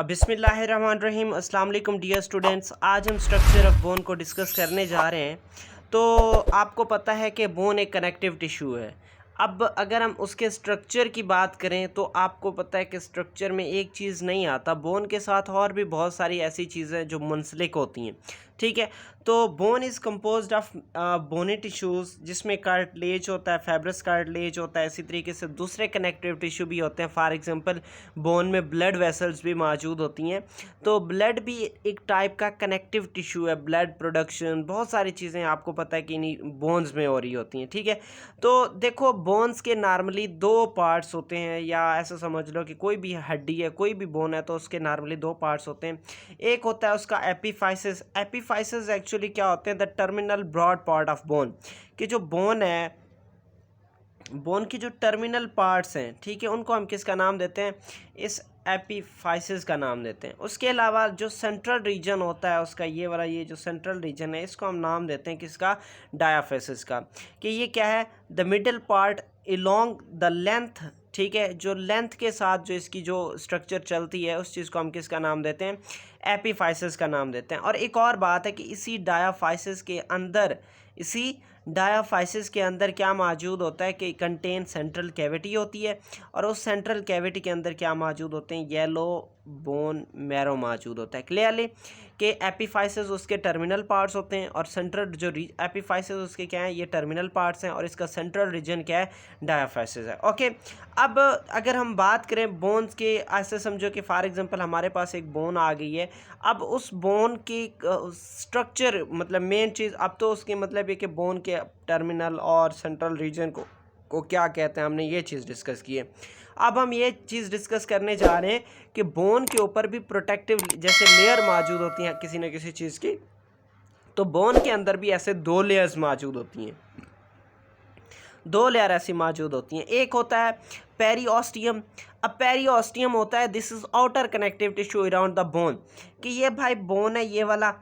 बिस्मिल्लाहिर्रहमानिर्रहीम अस्सलाम वालेकुम डियर स्टूडेंट्स। आज हम स्ट्रक्चर ऑफ बोन को डिस्कस करने जा रहे हैं। तो आपको पता है कि बोन एक कनेक्टिव टिश्यू है। अब अगर हम उसके स्ट्रक्चर की बात करें तो आपको पता है कि स्ट्रक्चर में एक चीज़ नहीं आता, बोन के साथ और भी बहुत सारी ऐसी चीज़ें जो मुंसलिक होती हैं। ठीक है, तो bone is composed of bony tissues, जिसमें कार्टिलेज होता है, फाइब्रस कार्टिलेज होता है। इसी तरीके से दूसरे कनेक्टिव टिश्यू भी होते हैं। फॉर एग्जांपल बोन में ब्लड वेसल्स भी मौजूद होती हैं। तो ब्लड भी एक टाइप का कनेक्टिव टिश्यू है। ब्लड प्रोडक्शन, बहुत सारी चीज़ें आपको पता है कि इन्हीं बोन्स में हो रही होती हैं। ठीक है, तो देखो बोन्स के नॉर्मली दो पार्ट्स होते हैं, या ऐसा समझ लो कि कोई भी हड्डी है, कोई भी बोन है, तो उसके नॉर्मली दो पार्ट्स होते हैं। एक होता है उसका एपिफाइसिस। एपिफाइसिस एक्चुअली क्या होते हैं? The terminal broad part of bone. कि जो बोन है, बोन की जो टर्मिनल पार्ट्स हैं, ठीक है, उनको हम किसका नाम देते हैं? इस एपिफाइसिस का नाम देते हैं। उसके अलावा जो सेंट्रल रीजन होता है उसका, ये वाला, ये जो सेंट्रल रीजन है, इसको हम नाम देते हैं किसका? डायाफिसिस का। कि ये क्या है? The middle part along the length. ठीक है, जो लेंथ के साथ जो इसकी जो स्ट्रक्चर चलती है, उस चीज़ को हम किसका नाम देते हैं? एपिफाइसिस का नाम देते हैं। और एक और बात है कि इसी डायाफाइसिस के अंदर क्या मौजूद होता है कि कंटेन सेंट्रल कैविटी होती है, और उस सेंट्रल कैविटी के अंदर क्या मौजूद होते हैं? येलो बोन मैरो मौजूद होता है। क्लियरली कि एपिफाइसिस उसके टर्मिनल पार्ट्स होते हैं, और सेंट्रल जो एपिफाइसिस उसके क्या है? ये टर्मिनल पार्ट्स हैं, और इसका सेंट्रल रीजन क्या है? डायाफाइसिस है। ओके, अब अगर हम बात करें बोन्स के, ऐसे समझो कि फॉर एग्जांपल हमारे पास एक बोन आ गई है। अब उस बोन की स्ट्रक्चर, मतलब मेन चीज़, अब तो उसकी मतलब ये कि बोन के टर्मिनल और सेंट्रल रीजन को क्या कहते हैं, हमने ये चीज़ डिस्कस की है। अब हम ये चीज़ डिस्कस करने जा रहे हैं कि बोन के ऊपर भी प्रोटेक्टिव जैसे लेयर मौजूद होती हैं किसी न किसी चीज़ की, तो बोन के अंदर भी ऐसे दो लेयर्स मौजूद होती हैं। दो लेयर ऐसी मौजूद होती हैं। एक होता है पेरिओस्टियम। अब पेरिओस्टियम होता है, this is outer connective tissue around the bone. कि ये भाई बोन है, ये वाला।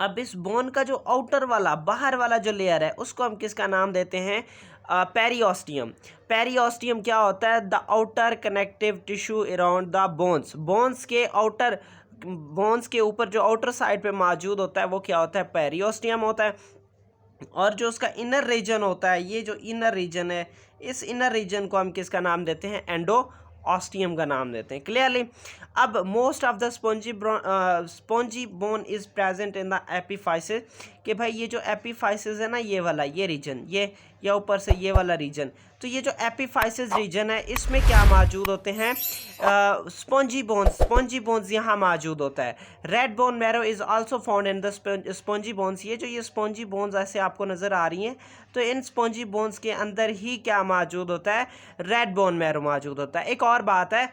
अब इस बोन का जो आउटर वाला, बाहर वाला जो लेयर है, उसको हम किसका नाम देते हैं? पेरिओस्टियम। पेरिओस्टियम क्या होता है? The outer connective tissue around the bones. Bones के ऊपर जो आउटर साइड पे मौजूद होता है, वो क्या होता है? पेरिओस्टियम होता है। और जो उसका इनर रीजन होता है, ये जो इनर रीजन है, इस इनर रीजन को हम किसका नाम देते हैं? एंडोऑस्टियम का नाम देते हैं। क्लियरली। अब most of the spongy bone is present in the epiphysis. कि भाई ये जो एपिफाइसिस है ना, ये वाला, ये रीजन, ये या ऊपर से ये वाला रीजन, तो ये जो एपिफाइसिस रीजन है, इसमें क्या मौजूद होते हैं? स्पॉन्जी बोन्स यहाँ मौजूद होता है। Red bone marrow is also found in the spongy bones. ये स्पॉन्जी बोन्स ऐसे आपको नज़र आ रही हैं, तो इन स्पॉन्जी बोन्स के अंदर ही क्या मौजूद होता है? रेड बोन मैरो मौजूद होता है। एक और बात है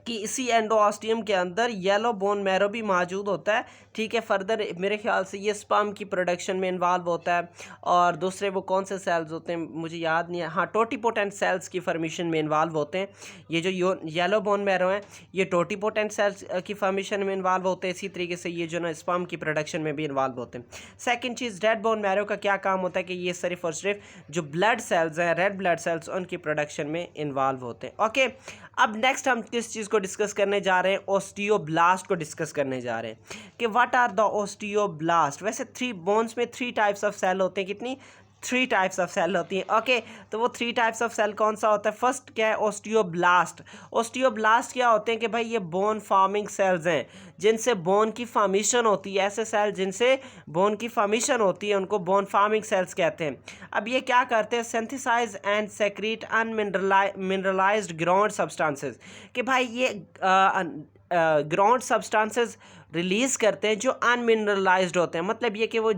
कि इसी एंडोऑस्टियम के अंदर येलो बोन मैरो भी मौजूद होता है। ठीक है, फर्दर मेरे ख्याल से ये स्पर्म की प्रोडक्शन में इन्वॉल्व होता है। और दूसरे वो कौन से सेल्स होते हैं मुझे याद नहीं है, हाँ, टोटीपोटेंट सेल्स की फॉर्मेशन में इन्वॉल्व होते हैं। ये जो येलो बोन मैरो हैं, ये टोटीपोटेंट सेल्स की फॉर्मेशन में इन्वॉल्व होते हैं। इसी तरीके से ये जो ना स्पर्म की प्रोडक्शन में भी इन्वॉल्व होते हैं। सेकेंड चीज़, रेड बोन मैरो का क्या काम होता है? कि ये सिर्फ और सिर्फ जो ब्लड सेल्स हैं, रेड ब्लड सेल्स, उनकी प्रोडक्शन में इन्वॉल्व होते हैं। ओके, अब नेक्स्ट हम किस चीज़ को डिस्कस करने जा रहे हैं? ओस्टियोब्लास्ट को डिस्कस करने जा रहे हैं कि व्हाट आर द ओस्टियोब्लास्ट। वैसे थ्री बोन्स में 3 टाइप्स ऑफ सेल होते हैं। कितनी? 3 टाइप्स ऑफ सेल होती हैं। ओके, तो वो 3 टाइप्स ऑफ सेल कौन सा होता है? फर्स्ट क्या है? ओस्टियोब्लास्ट। ओस्टियोब्लास्ट क्या होते हैं? कि भाई ये बोन फार्मिंग सेल्स हैं, जिनसे बोन की फॉर्मेशन होती है। ऐसे सेल जिनसे बोन की फॉर्मेशन होती है, उनको बोन फार्मिंग सेल्स कहते हैं। अब ये क्या करते हैं? Synthesise and secrete unmineralised ground substances. कि भाई ये ग्राउंड सब्सटेंसेस रिलीज़ करते हैं जो अनमिनरलाइज्ड होते हैं। मतलब ये कि वो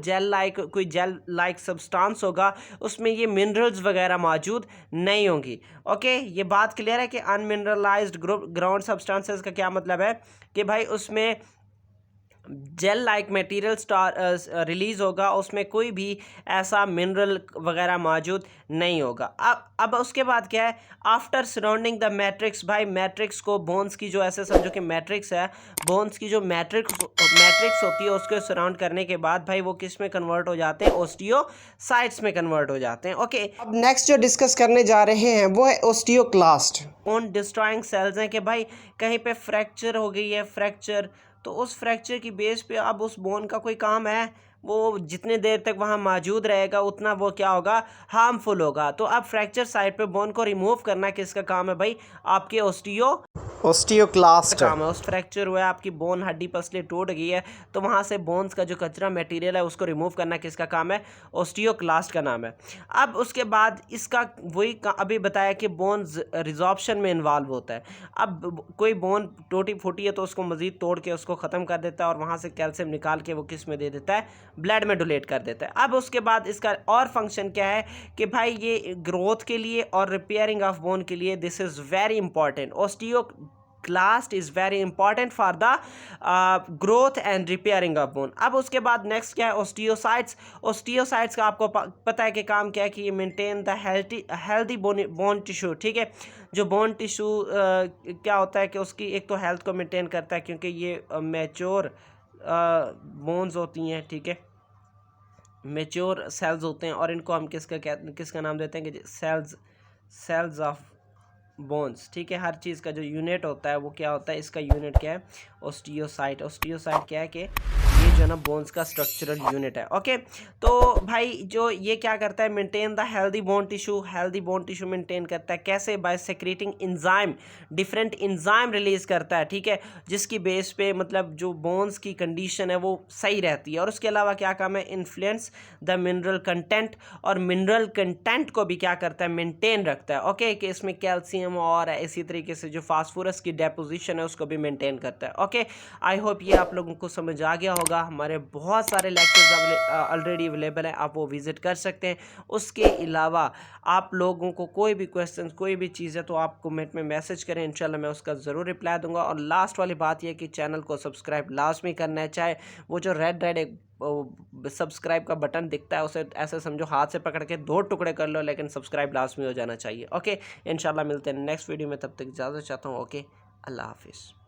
कोई जेल लाइक सब्सटेंस होगा, उसमें ये मिनरल्स वगैरह मौजूद नहीं होंगी। ओके, ये बात क्लियर है कि अनमिनरलाइज्ड ग्राउंड सब्सटेंसेस का क्या मतलब है? कि भाई उसमें जेल लाइक मटेरियल रिलीज़ होगा, उसमें कोई भी ऐसा मिनरल वगैरह मौजूद नहीं होगा। अब उसके बाद क्या है, आफ्टर सराउंडिंग द मैट्रिक्स, भाई मैट्रिक्स को बोन्स की जो ऐसे समझो कि मैट्रिक्स है, बोन्स की जो मैट्रिक्स होती है उसको सराउंड करने के बाद भाई वो किस में कन्वर्ट हो जाते हैं, ओस्टियोसाइट्स में कन्वर्ट हो जाते हैं। ओके, अब नेक्स्ट जो डिस्कस करने जा रहे हैं वो है ओस्टियोक्लास्ट। बोन डिस्ट्रॉइंग सेल्स हैं कि भाई कहीं पे फ्रैक्चर हो गई है, फ्रैक्चर, तो उस फ्रैक्चर की बेस पे अब उस बोन का कोई काम है, वो जितने देर तक वहाँ मौजूद रहेगा उतना वो क्या होगा, हार्मफुल होगा। तो अब फ्रैक्चर साइड पे बोन को रिमूव करना किसका काम है भाई, आपके ओस्टियोक्लास्ट काम है। उस फ्रैक्चर हुआ है, आपकी बोन हड्डी पसली टूट गई है, तो वहाँ से बोन्स का जो कचरा मटेरियल है उसको रिमूव करना किसका काम है, ओस्टियोक्लास्ट का नाम है। अब उसके बाद इसका वही अभी बताया कि बोन्स रिजॉर्प्शन में इन्वॉल्व होता है। अब कोई बोन टूटी फूटी है तो उसको मज़ीद तोड़ के उसको ख़त्म कर देता है और वहाँ से कैल्शियम निकाल के वो किस में दे देता है, ब्लड में डोनेट कर देता है। अब उसके बाद इसका और फंक्शन क्या है कि भाई ये ग्रोथ के लिए और रिपेयरिंग ऑफ बोन के लिए this is very important. Osteoclast is very important for the growth and repairing of bone. अब उसके बाद नेक्स्ट क्या है, ओस्टियोसाइट्स। ओस्टियोसाइट्स का आपको पता है कि काम क्या है कि ये maintain the healthy bone tissue, ठीक है। जो बोन टिश्यू क्या होता है कि उसकी एक तो हेल्थ को मेंटेन करता है क्योंकि ये मैच्योर बोन्स होती हैं, ठीक है, मैच्योर सेल्स होते हैं, और इनको हम किसका नाम देते हैं कि सेल्स ऑफ बोन्स, ठीक है। हर चीज़ का जो यूनिट होता है वो क्या होता है, इसका यूनिट क्या है, ओस्टियोसाइट। ओस्टियोसाइट क्या है कि ये जो ना बोन्स का स्ट्रक्चरल यूनिट है। ओके, तो भाई जो ये क्या करता है, maintain the healthy bone tissue maintain करता है। कैसे, by secreting enzyme, different enzyme release करता है, ठीक है, जिसकी बेस पे मतलब जो बोन्स की कंडीशन है वो सही रहती है। और उसके अलावा क्या काम है, इन्फ्लुएंस द मिनरल कंटेंट, और मिनरल कंटेंट को भी क्या करता है, मेंटेन रखता है। ओके, कि इसमें कैल्शियम और इसी तरीके से जो फास्फोरस की डेपोजिशन है उसको भी मेंटेन करता है। ओके, आई होप ये आप लोगों को समझ आ गया होगा। हमारे बहुत सारे लेक्चर्स ऑलरेडी अवेलेबल हैं, आप वो विज़िट कर सकते हैं। उसके अलावा आप लोगों को कोई भी क्वेश्चन, कोई भी चीज़ है तो आप कमेंट में मैसेज करें, इंशाल्लाह मैं उसका ज़रूर रिप्लाई दूंगा। और लास्ट वाली बात यह कि चैनल को सब्सक्राइब लाजमी करना है, चाहे वो जो रेड एक सब्सक्राइब का बटन दिखता है उसे ऐसे समझो हाथ से पकड़ के 2 टुकड़े कर लो, लेकिन सब्सक्राइब लाजमी हो जाना चाहिए। ओके, इंशाल्लाह मिलते हैं नेक्स्ट वीडियो में, तब तक इजाज़त चाहता हूँ। ओके, अल्लाह हाफिज़।